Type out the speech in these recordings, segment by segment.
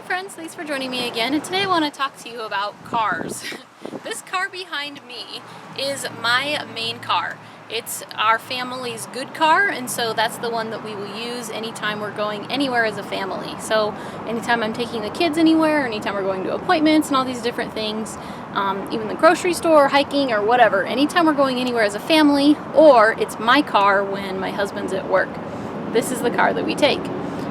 Hi friends, thanks for joining me again, and today I want to talk to you about cars. This car behind me is my main car. It's our family's good car, and so that's the one that we will use anytime we're going anywhere as a family. So anytime I'm taking the kids anywhere, anytime we're going to appointments and all these different things, even the grocery store, hiking, or whatever, anytime we're going anywhere as a family, or it's my car when my husband's at work, this is the car that we take.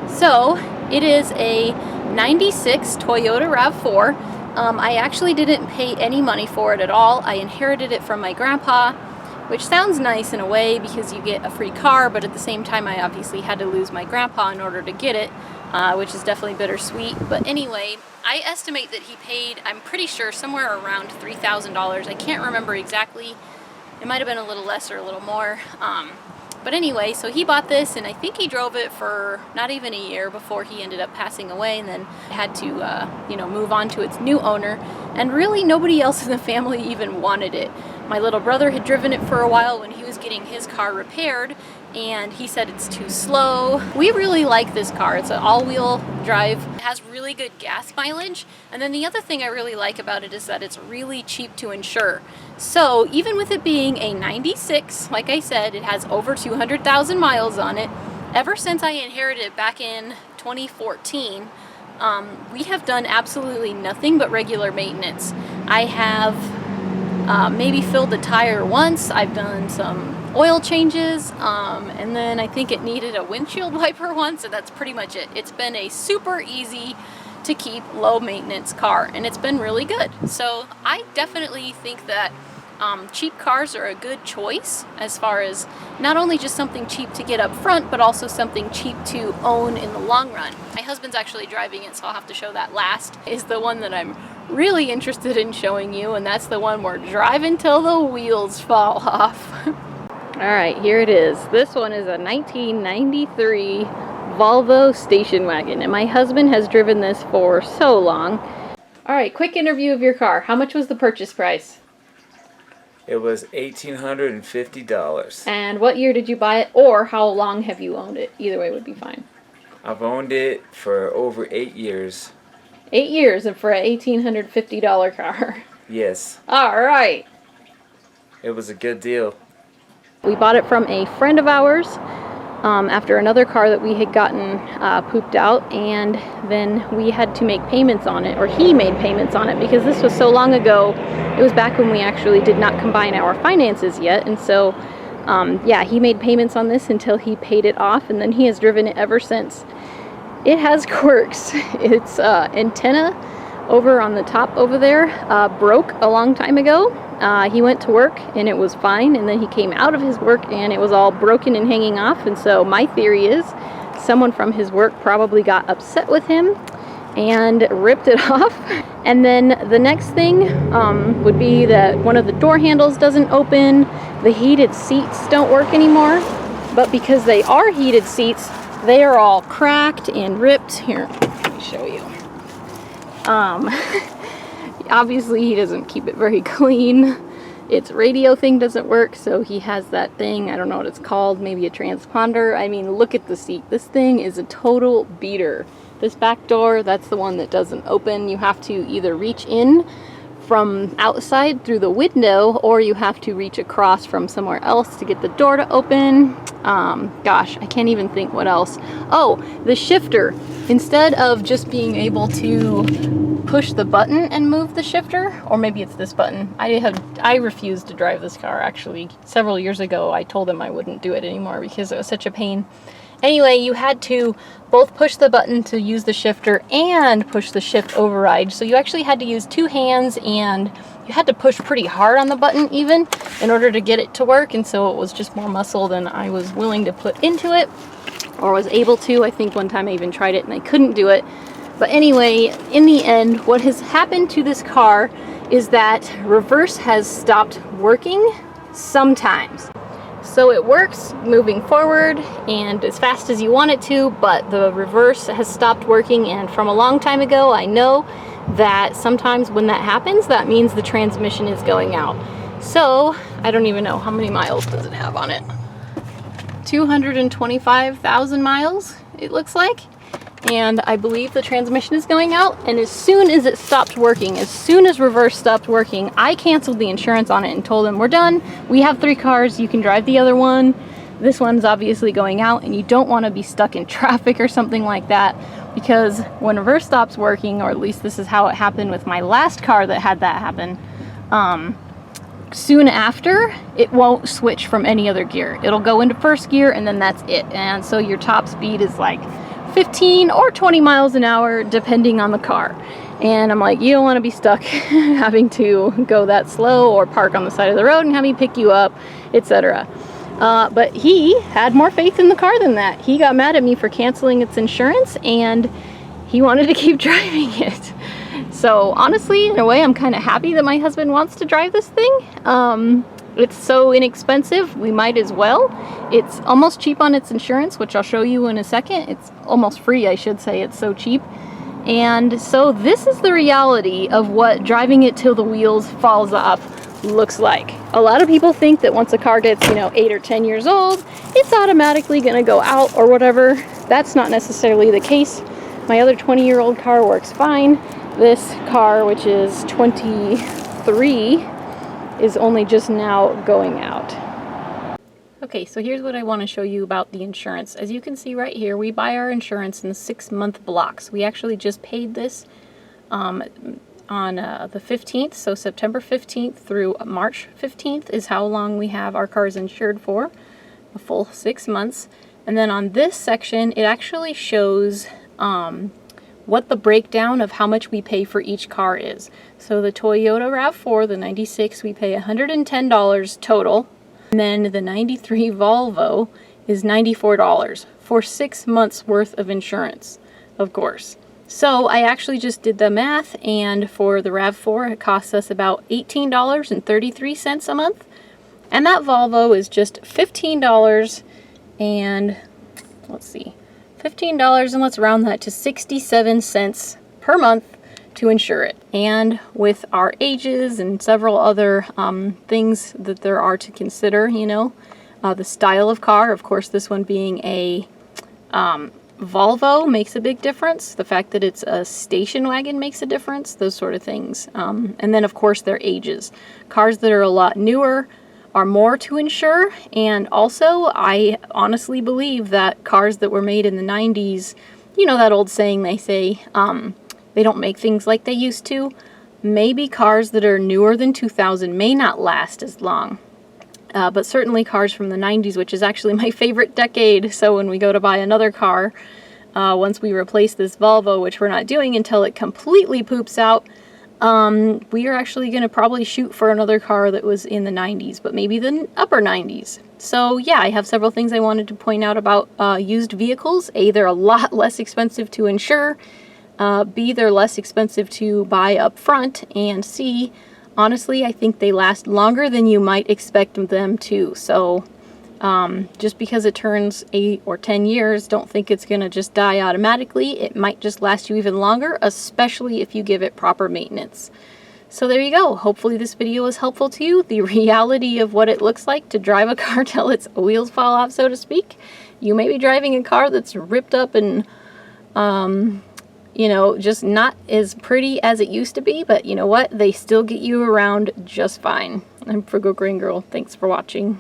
So it is a 96 Toyota RAV4. I actually didn't pay any money for it at all. I inherited it from my grandpa, which sounds nice in a way because you get a free car, but at the same time I obviously had to lose my grandpa in order to get it, which is definitely bittersweet. But anyway, I estimate that he paid, I'm pretty sure, somewhere around $3,000. I can't remember exactly. It might have been a little less or a little more. But anyway, so he bought this, and I think he drove it for not even a year before he ended up passing away, and then had to, move on to its new owner. And really, nobody else in the family even wanted it. My little brother had driven it for a while when he was getting his car repaired, and he said it's too slow. We really like this car. It's an all-wheel drive. It has really good gas mileage. And then the other thing I really like about it is that it's really cheap to insure. So even with it being a 96, like I said, it has over 200,000 miles on it. Ever since I inherited it back in 2014, we have done absolutely nothing but regular maintenance. I have maybe filled the tire once. I've done some oil changes, and then I think it needed a windshield wiper once, and that's pretty much it. It's been a super easy to keep, low maintenance car, and it's been really good. So I definitely think that cheap cars are a good choice as far as not only just something cheap to get up front, but also something cheap to own in the long run. My husband's actually driving it, so I'll have to show that last, is the one that I'm really interested in showing you, and that's the one we're driving till the wheels fall off. Alright, here it is. This one is a 1993 Volvo station wagon, and my husband has driven this for so long. Alright, quick interview of your car. How much was the purchase price? It was $1,850. And what year did you buy it, or how long have you owned it? Either way would be fine. I've owned it for over 8 years. 8 years and for an $1,850 car. Yes. Alright. It was a good deal. We bought it from a friend of ours after another car that we had gotten pooped out, and then we had to make payments on it, or he made payments on it, because this was so long ago. It was back when we actually did not combine our finances yet, and so yeah, he made payments on this until he paid it off, and then he has driven it ever since. It has quirks. Its antenna over on the top over there broke a long time ago. He went to work and it was fine, and then he came out of his work and it was all broken and hanging off, and so my theory is someone from his work probably got upset with him and ripped it off. And then the next thing would be that one of the door handles doesn't open, the heated seats don't work anymore, but because they are heated seats, they are all cracked and ripped. Here, let me show you. Obviously he doesn't keep it very clean. Its radio thing doesn't work, so he has that thing, I don't know what it's called, maybe a transponder. I mean, look at the seat. This thing is a total beater. This back door, that's the one that doesn't open. You have to either reach in from outside through the window, or you have to reach across from somewhere else to get the door to open. Gosh, I can't even think what else. Oh, the shifter. Instead of just being able to push the button and move the shifter, or maybe it's this button. I refused to drive this car, actually. Several years ago, I told him I wouldn't do it anymore because it was such a pain. Anyway, you had to both push the button to use the shifter and push the shift override. So you actually had to use two hands, and you had to push pretty hard on the button even in order to get it to work. And so it was just more muscle than I was willing to put into it, or was able to. I think one time I even tried it and I couldn't do it. But anyway, in the end, what has happened to this car is that reverse has stopped working sometimes. So it works moving forward and as fast as you want it to, but the reverse has stopped working, and from a long time ago I know that sometimes when that happens, that means the transmission is going out. So I don't even know, how many miles does it have on it? 225,000 miles, it looks like. and I believe the transmission is going out, and as soon as it stopped working, as soon as reverse stopped working, I canceled the insurance on it and told them, we're done, we have 3 cars, you can drive the other one, this one's obviously going out, and you don't want to be stuck in traffic or something like that, because when reverse stops working, or at least this is how it happened with my last car that had that happen, soon after, it won't switch from any other gear. It'll go into first gear and then that's it. And so your top speed is like 15 or 20 miles an hour depending on the car. And I'm like, you don't want to be stuck having to go that slow or park on the side of the road and have me pick you up, etc. But he had more faith in the car than that. He got mad at me for canceling its insurance and he wanted to keep driving it. So honestly, in a way, I'm kind of happy that my husband wants to drive this thing. It's so inexpensive, we might as well. It's almost cheap on its insurance, which I'll show you in a second. It's almost free, I should say. It's so cheap. And so this is the reality of what driving it till the wheels falls off looks like. A lot of people think that once a car gets, 8 or 10 years old, it's automatically gonna go out or whatever. That's not necessarily the case. My other 20-year-old car works fine. This car, which is 23, is only just now going out. Okay, so here's what I want to show you about the insurance. As you can see right here, we buy our insurance in 6-month blocks. We actually just paid this on the 15th, so September 15th through March 15th is how long we have our cars insured for, a full 6 months. And then on this section, it actually shows what the breakdown of how much we pay for each car is. So the Toyota RAV4, the 96, we pay $110 total. And then the 93 Volvo is $94 for 6 months worth of insurance, of course. So I actually just did the math, and for the RAV4 it costs us about $18.33 a month. And that Volvo is just $15 and let's see, $15, and let's round that to 67 cents per month to insure it. And with our ages and several other things that there are to consider, the style of car, of course this one being a Volvo makes a big difference. The fact that it's a station wagon makes a difference, those sort of things. And then of course their ages. Cars that are a lot newer are more to insure, and also I honestly believe that cars that were made in the 90s, that old saying they say, they don't make things like they used to. Maybe cars that are newer than 2000 may not last as long. But certainly cars from the 90s, which is actually my favorite decade, so when we go to buy another car, once we replace this Volvo, which we're not doing until it completely poops out, we are actually going to probably shoot for another car that was in the 90s, but maybe the upper 90s. So yeah, I have several things I wanted to point out about used vehicles. A, they're a lot less expensive to insure. B, they're less expensive to buy up front. And C, honestly, I think they last longer than you might expect them to. So just because it turns 8 or 10 years, don't think it's going to just die automatically. It might just last you even longer, especially if you give it proper maintenance. So there you go. Hopefully this video was helpful to you. The reality of what it looks like to drive a car till its wheels fall off, so to speak. You may be driving a car that's ripped up and, just not as pretty as it used to be, but you know what? They still get you around just fine. I'm Frugal Green Girl. Thanks for watching.